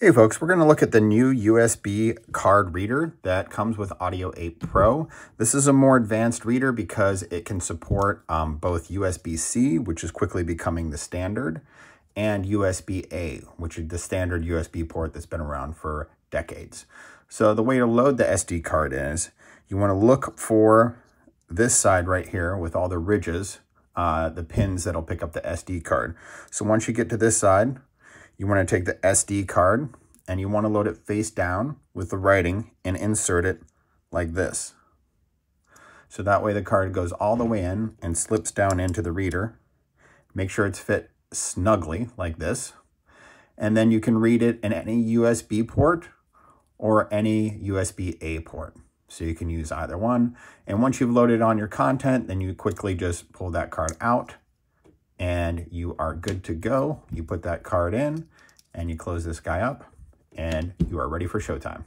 Hey folks, we're going to look at the new USB card reader that comes with Audio 8 Pro. This is a more advanced reader because it can support both USB-C, which is quickly becoming the standard, and USB-A, which is the standard USB port that's been around for decades. So the way to load the SD card is you want to look for this side right here with all the ridges, the pins that'll pick up the SD card. So once you get to this side, you want to take the SD card and you want to load it face down with the writing and insert it like this. So that way the card goes all the way in and slips down into the reader. Make sure it's fit snugly like this. And then you can read it in any USB port or any USB-A port. So you can use either one. And once you've loaded on your content, then you quickly just pull that card out and you are good to go. You put that card in and you close this guy up and you are ready for showtime.